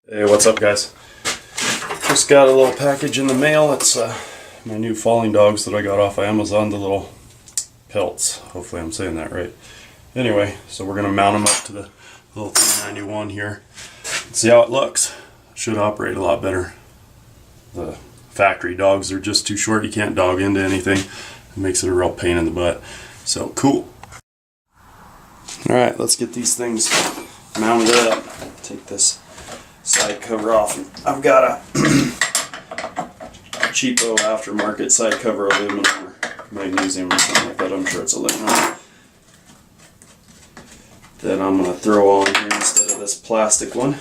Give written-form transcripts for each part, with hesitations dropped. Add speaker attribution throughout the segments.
Speaker 1: Hey, what's up, guys? Just got a little package in the mail. It's my new falling dogs that I got off of Amazon, the little Piltz. Hopefully I'm saying that right. Anyway, so we're going to mount them up to the little 391 here and see how it looks. Should operate a lot better. The factory dogs are just too short. You can't dog into anything. It makes it a real pain in the butt. So, cool. Alright, let's get these things mounted up. Take this side cover off. I've got a cheapo aftermarket side cover, aluminum or magnesium or something like that. I'm sure it's aluminum. That I'm going to throw on here instead of this plastic one.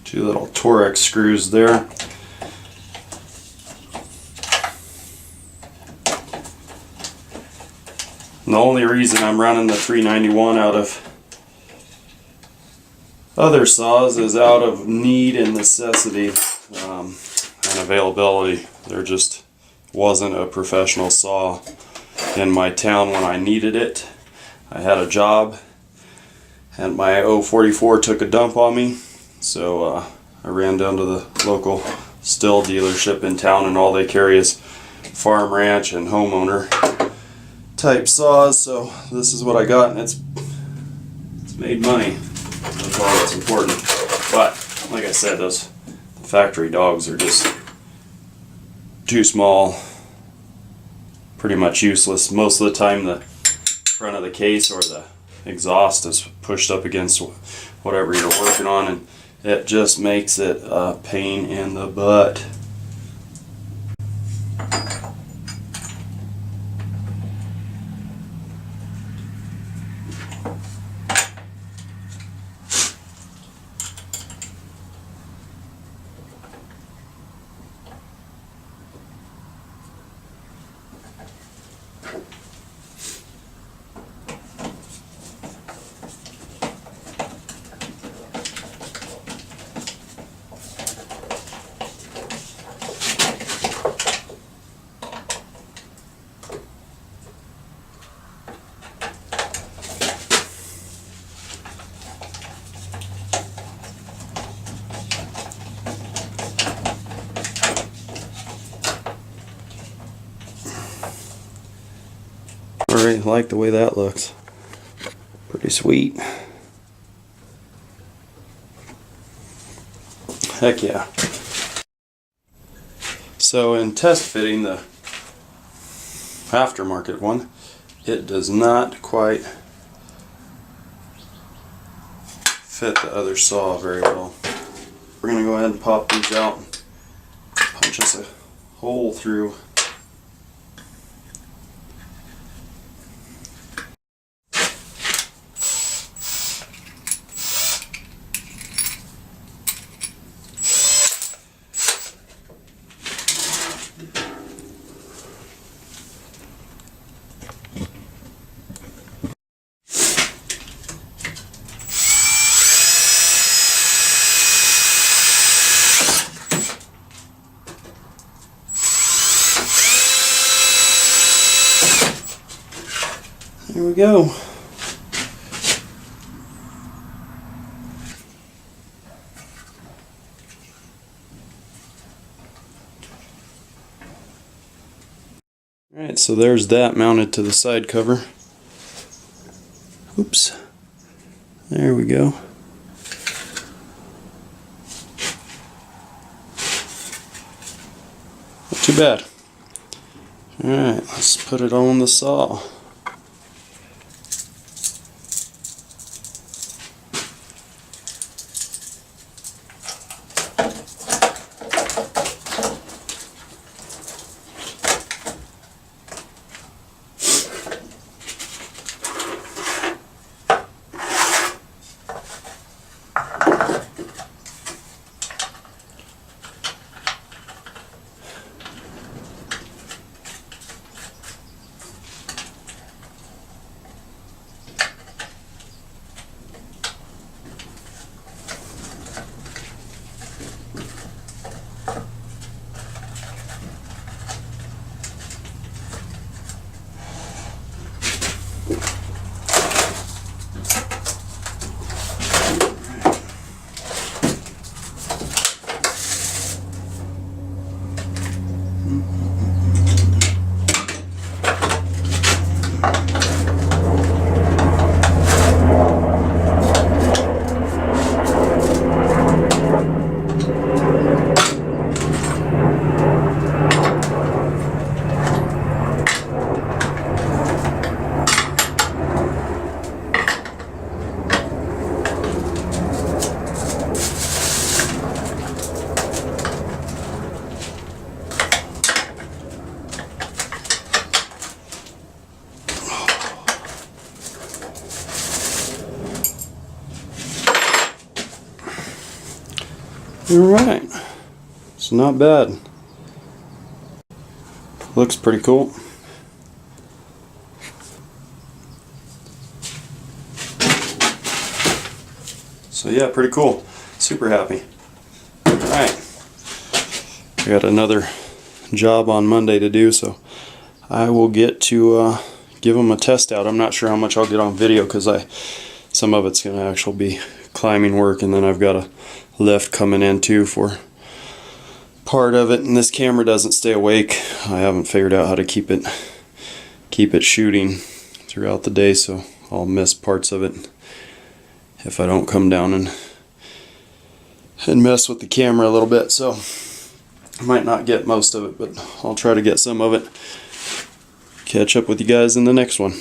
Speaker 1: Two little Torx screws there. And the only reason I'm running the 391 out of other saws is out of need and necessity and availability. There just wasn't a professional saw in my town when I needed it. I had a job and my 044 took a dump on me. So I ran down to the local stihl dealership in town, and all they carry is farm, ranch, and homeowner type saws. So this is what I got, and it's made money. That's all that's important. But like I said, those factory dogs are just too small, pretty much useless. Most of the time the front of the case or the exhaust is pushed up against whatever you're working on, and it just makes it a pain in the butt. I like the way that looks. Pretty sweet. Heck yeah. So in test fitting the aftermarket one, it does not quite fit the other saw very well. We're going to go ahead and pop these out and punch us a hole through. Here we go. Alright, so there's that mounted to the side cover. Oops. There we go. Not too bad. Alright, let's put it on the saw. Alright, it's not bad. Looks pretty cool. So yeah, pretty cool. Super happy. Alright, I got another job on Monday to do, so I will get to give them a test out. I'm not sure how much I'll get on video because some of it's going to actually be climbing work, and then I've got a lift coming in too for part of it, and this camera doesn't stay awake. I haven't figured out how to keep it shooting throughout the day, so I'll miss parts of it if I don't come down and mess with the camera a little bit. So I might not get most of it, but I'll try to get some of it. Catch up with you guys in the next one.